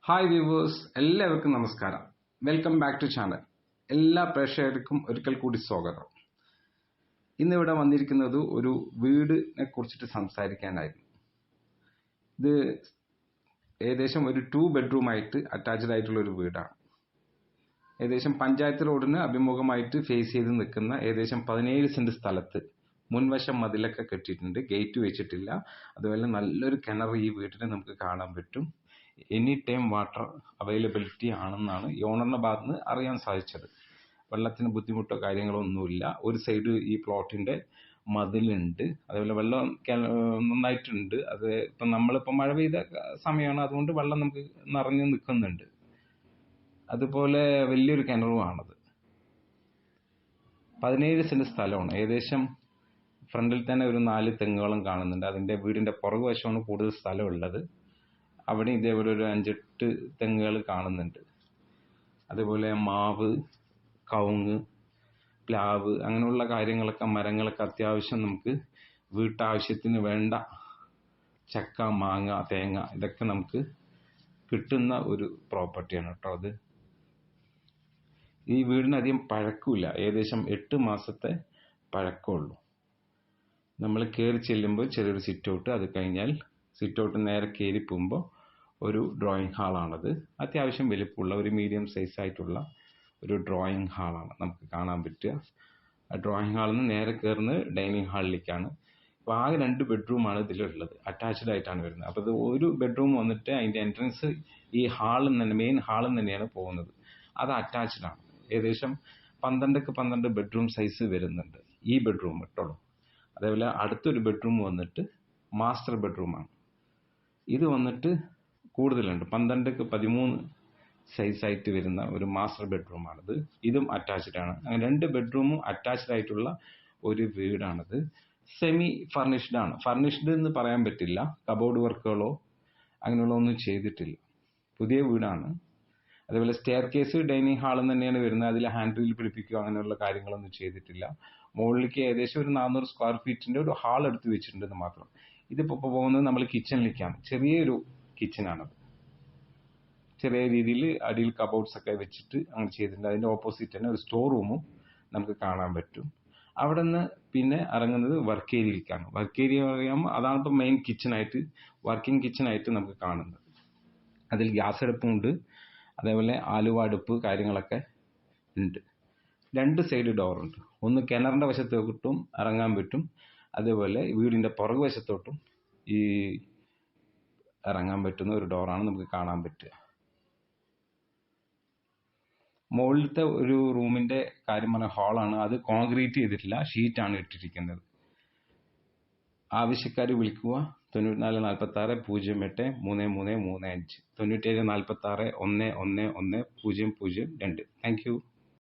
Hi viewers, എല്ലാവർക്കും നമസ്കാരം. Welcome back to channel. എല്ലാ പ്രേക്ഷകർക്കും ഒരിക്കൽ കൂടി സ്വാഗതം. ഇന്നിവിടെ വന്നിരിക്കുന്നത് ഒരു വീടിനെ കുറിച്ചിട്ട് സംസാരിക്കാനായിരുന്നു. ഇത് ഏകദേശം ഒരു 2 ബെഡ്റൂമായിട്ട് അറ്റാച്ച്ഡ് ആയിട്ടുള്ള ഒരു വീടാണ്. ഏകദേശം പഞ്ചായത്ത് റോഡിന് അഭിമുഖമായിട്ട് ഫേസ് ചെയ്ത് നിൽക്കുന്ന ഏകദേശം 17 സെന്റ് സ്ഥലത്ത് മുൻവശം മതിലൊക്കെ കെട്ടിയിട്ടുണ്ട്, ഗേറ്റ് വെച്ചിട്ടില്ല. അതുപോലെ നല്ലൊരു കിണർ ഈ വീട്ടിൽ നമുക്ക് കാണാൻ പറ്റും. എനി ടൈം വാട്ടർ അവൈലബിലിറ്റി ആണെന്നാണ് ഈ ഓണറിന്റെ ഭാഗത്ത് നിന്ന് അറിയാൻ സാധിച്ചത്. വെള്ളത്തിന് ബുദ്ധിമുട്ടോ കാര്യങ്ങളോ ഒന്നുമില്ല. ഒരു സൈഡ് ഈ പ്ലോട്ടിന്റെ മതിലുണ്ട്, അതേപോലെ വെള്ളം നന്നായിട്ടുണ്ട്. അത് ഇപ്പം നമ്മളിപ്പോൾ മഴ പെയ്ത സമയമാണ്, അതുകൊണ്ട് വെള്ളം നമുക്ക് നിറഞ്ഞു നിൽക്കുന്നുണ്ട്. അതുപോലെ വലിയൊരു കിണറുമാണത്. 17 സെന്റ് സ്ഥലമാണ്. ഏകദേശം ഫ്രണ്ടിൽ തന്നെ ഒരു 4 തെങ്ങുകളും കാണുന്നുണ്ട്. അതിന്റെ വീടിന്റെ പുറകുവശമാണ് കൂടുതൽ സ്ഥലമുള്ളത്. അവിടെ ഇതേപോലെ ഒരു 5-8 തെങ്ങുകൾ കാണുന്നുണ്ട്. അതുപോലെ മാവ്, കവുങ്ങ്, പ്ലാവ്, അങ്ങനെയുള്ള കാര്യങ്ങളൊക്കെ, മരങ്ങളൊക്കെ അത്യാവശ്യം നമുക്ക് വീട്ടാവശ്യത്തിന് വേണ്ട ചക്ക, മാങ്ങ, തേങ്ങ ഇതൊക്കെ നമുക്ക് കിട്ടുന്ന ഒരു പ്രോപ്പർട്ടിയാണ് കേട്ടോ അത്. ഈ വീടിന് അധികം പഴക്കമില്ല, ഏകദേശം 8 മാസത്തെ പഴക്കമുള്ളൂ. നമ്മൾ കയറി ചെല്ലുമ്പോൾ ചെറിയൊരു സിറ്റ് ഔട്ട്, അത് കഴിഞ്ഞാൽ സിറ്റ് ഔട്ട് നേരെ കയറി പോകുമ്പോൾ ഒരു ഡ്രോയിങ് ഹാളാണത്. അത്യാവശ്യം വലിപ്പമുള്ള ഒരു മീഡിയം സൈസ് ആയിട്ടുള്ള ഒരു ഡ്രോയിങ് ഹാളാണ് നമുക്ക് കാണാൻ പറ്റുക. ആ ഡ്രോയിങ് ഹാളിൽ നിന്ന് നേരെ കയറുന്നത് ഡൈനിങ് ഹാളിലേക്കാണ്. അപ്പോൾ ആകെ 2 ബെഡ്റൂമാണ് ഇതിലുള്ളത്, അറ്റാച്ച്ഡ് ആയിട്ടാണ് വരുന്നത്. അപ്പോൾ ഇത് ഒരു ബെഡ്റൂം വന്നിട്ട് അതിൻ്റെ എൻട്രൻസ് ഈ ഹാളിൽ തന്നെ, മെയിൻ ഹാളിൽ തന്നെയാണ് പോകുന്നത്. അത് അറ്റാച്ച്ഡ് ആണ്. ഏകദേശം 12x12 ബെഡ്റൂം സൈസ് വരുന്നുണ്ട് ഈ ബെഡ്റൂം കേട്ടോളൂ. അതേപോലെ അടുത്തൊരു ബെഡ്റൂം വന്നിട്ട് മാസ്റ്റർ ബെഡ്റൂമാണ്. ഇത് വന്നിട്ട് കൂടുതലുണ്ട്, 12x13 സൈസായിട്ട് വരുന്ന ഒരു മാസ്റ്റർ ബെഡ്റൂമാണിത്. ഇതും അറ്റാച്ച്ഡ് ആണ്. അങ്ങനെ 2 ബെഡ്റൂമും അറ്റാച്ച്ഡ് ആയിട്ടുള്ള ഒരു വീടാണിത്. സെമി ഫർണിഷ്ഡ് ആണ്. ഫർണിഷ്ഡ് എന്ന് പറയാൻ പറ്റില്ല, കബോർഡ് വർക്കുകളോ അങ്ങനെയുള്ള ഒന്നും ചെയ്തിട്ടില്ല. പുതിയ വീടാണ്. അതേപോലെ സ്റ്റെയർ കേസ് ഡൈനിങ് ഹാളിൽ തന്നെയാണ് വരുന്നത്. അതിൽ ഹാൻഡ് റീൽ പിടിപ്പിക്കുക അങ്ങനെയുള്ള കാര്യങ്ങളൊന്നും ചെയ്തിട്ടില്ല. മുകളിലേക്ക് ഏകദേശം ഒരു 400 സ്ക്വയർ ഫീറ്റിന്റെ ഒരു ഹാൾ എടുത്ത് വെച്ചിട്ടുണ്ടെന്ന് മാത്രം. ഇതിപ്പോൾ പോകുന്നത് നമ്മൾ കിച്ചണിലേക്കാണ്. ചെറിയൊരു കിച്ചണാണത്. ചെറിയ രീതിയിൽ അടിയിൽ കബോർഡ്സ് ഒക്കെ വെച്ചിട്ട് അങ്ങനെ ചെയ്തിട്ടുണ്ട്. അതിന്റെ ഓപ്പോസിറ്റ് തന്നെ ഒരു സ്റ്റോർ റൂമും നമുക്ക് കാണാൻ പറ്റും. അവിടെ നിന്ന് പിന്നെ ഇറങ്ങുന്നത് വർക്ക് ഏരിയയിലേക്കാണ്. വർക്ക് ഏരിയ പറയുമ്പോൾ അതാണ് ഇപ്പോൾ മെയിൻ കിച്ചണായിട്ട്, വർക്കിംഗ് കിച്ചണായിട്ട് നമുക്ക് കാണുന്നത്. അതിൽ ഗ്യാസ് അടുപ്പുണ്ട്, അതേപോലെ ആലുവ അടുപ്പ് കാര്യങ്ങളൊക്കെ ഉണ്ട്. 2 സൈഡ് ഡോറുണ്ട്. ഒന്ന് കിണറിന്റെ വശത്തോട്ടും ഇറങ്ങാൻ പറ്റും, അതേപോലെ വീടിന്റെ പുറകുവശത്തോട്ടും ഈ ഇറങ്ങാൻ പറ്റുന്ന ഒരു ഡോറാണ് നമുക്ക് കാണാൻ പറ്റുക. മുകളിലത്തെ ഒരു റൂമിന്റെ കാര്യം പറഞ്ഞ ഹാളാണ്. അത് കോൺക്രീറ്റ് ചെയ്തിട്ടില്ല, ഷീറ്റാണ് ഇട്ടിരിക്കുന്നത്. ആവശ്യക്കാർ വിളിക്കുക 9446083335, 9746111002. Thank you.